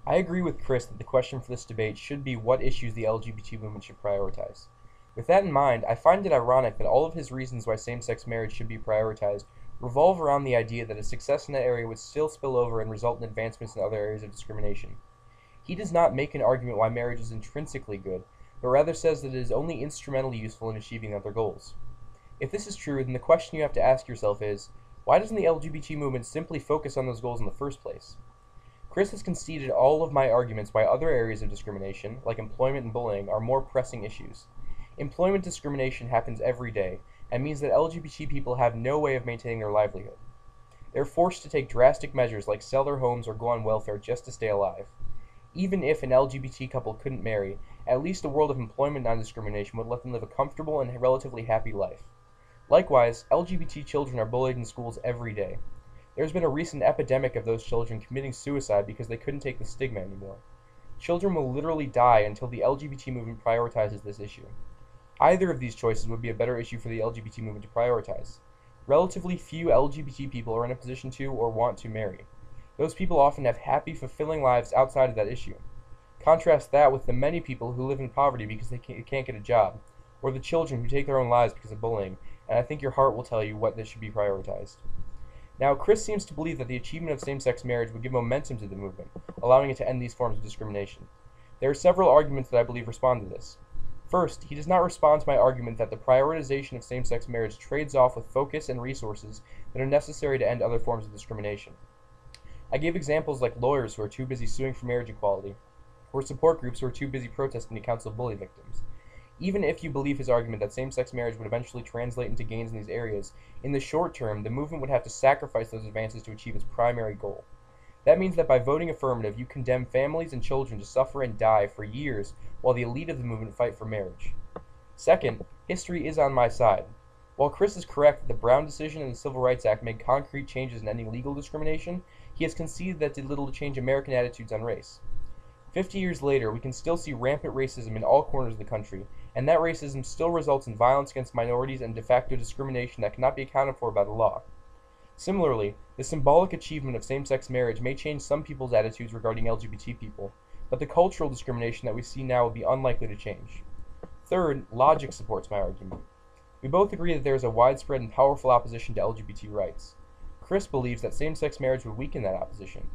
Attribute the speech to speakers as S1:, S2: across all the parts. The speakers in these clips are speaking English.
S1: I agree with Chris that the question for this debate should be what issues the LGBT movement should prioritize. With that in mind, I find it ironic that all of his reasons why same-sex marriage should be prioritized revolve around the idea that a success in that area would still spill over and result in advancements in other areas of discrimination. He does not make an argument why marriage is intrinsically good, but rather says that it is only instrumentally useful in achieving other goals. If this is true, then the question you have to ask yourself is, why doesn't the LGBT movement simply focus on those goals in the first place? Chris has conceded all of my arguments why other areas of discrimination, like employment and bullying, are more pressing issues. Employment discrimination happens every day, and means that LGBT people have no way of maintaining their livelihood. They're forced to take drastic measures like sell their homes or go on welfare just to stay alive. Even if an LGBT couple couldn't marry, at least a world of employment non-discrimination would let them live a comfortable and relatively happy life. Likewise, LGBT children are bullied in schools every day. There's been a recent epidemic of those children committing suicide because they couldn't take the stigma anymore. Children will literally die until the LGBT movement prioritizes this issue. Either of these choices would be a better issue for the LGBT movement to prioritize. Relatively few LGBT people are in a position to or want to marry. Those people often have happy, fulfilling lives outside of that issue. Contrast that with the many people who live in poverty because they can't get a job, or the children who take their own lives because of bullying, and I think your heart will tell you what this should be prioritized. Now, Chris seems to believe that the achievement of same-sex marriage would give momentum to the movement, allowing it to end these forms of discrimination. There are several arguments that I believe respond to this. First, he does not respond to my argument that the prioritization of same-sex marriage trades off with focus and resources that are necessary to end other forms of discrimination. I gave examples like lawyers who are too busy suing for marriage equality, or support groups who are too busy protesting to counsel bully victims. Even if you believe his argument that same-sex marriage would eventually translate into gains in these areas, in the short term, the movement would have to sacrifice those advances to achieve its primary goal. That means that by voting affirmative, you condemn families and children to suffer and die for years while the elite of the movement fight for marriage. Second, history is on my side. While Chris is correct that the Brown decision and the Civil Rights Act made concrete changes in ending legal discrimination, he has conceded that did little to change American attitudes on race. 50 years later, we can still see rampant racism in all corners of the country, and that racism still results in violence against minorities and de facto discrimination that cannot be accounted for by the law. Similarly, the symbolic achievement of same-sex marriage may change some people's attitudes regarding LGBT people, but the cultural discrimination that we see now would be unlikely to change. Third, logic supports my argument. We both agree that there is a widespread and powerful opposition to LGBT rights. Chris believes that same-sex marriage would weaken that opposition.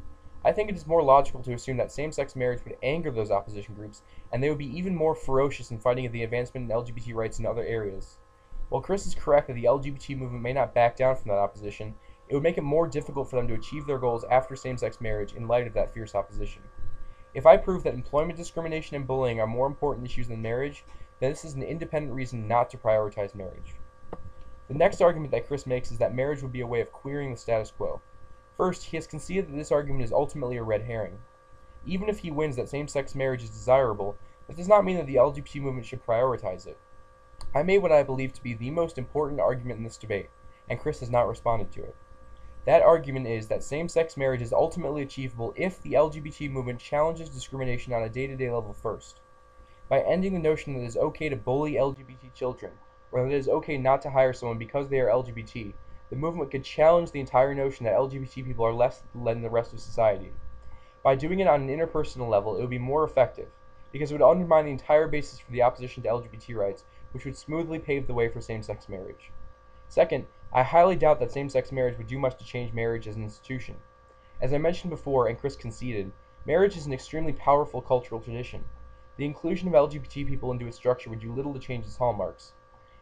S1: I think it is more logical to assume that same-sex marriage would anger those opposition groups, and they would be even more ferocious in fighting the advancement in LGBT rights in other areas. While Chris is correct that the LGBT movement may not back down from that opposition, it would make it more difficult for them to achieve their goals after same-sex marriage in light of that fierce opposition. If I prove that employment discrimination and bullying are more important issues than marriage, then this is an independent reason not to prioritize marriage. The next argument that Chris makes is that marriage would be a way of queering the status quo. First, he has conceded that this argument is ultimately a red herring. Even if he wins that same-sex marriage is desirable, that does not mean that the LGBT movement should prioritize it. I made what I believe to be the most important argument in this debate, and Chris has not responded to it. That argument is that same-sex marriage is ultimately achievable if the LGBT movement challenges discrimination on a day-to-day level first. By ending the notion that it is okay to bully LGBT children, or that it is okay not to hire someone because they are LGBT, the movement could challenge the entire notion that LGBT people are less than the rest of society. By doing it on an interpersonal level, it would be more effective, because it would undermine the entire basis for the opposition to LGBT rights, which would smoothly pave the way for same-sex marriage. Second, I highly doubt that same-sex marriage would do much to change marriage as an institution. As I mentioned before, and Chris conceded, marriage is an extremely powerful cultural tradition. The inclusion of LGBT people into its structure would do little to change its hallmarks.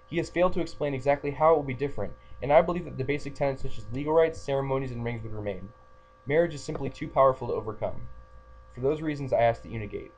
S1: He has failed to explain exactly how it will be different, and I believe that the basic tenets such as legal rights, ceremonies, and rings would remain. Marriage is simply too powerful to overcome. For those reasons, I ask that you negate.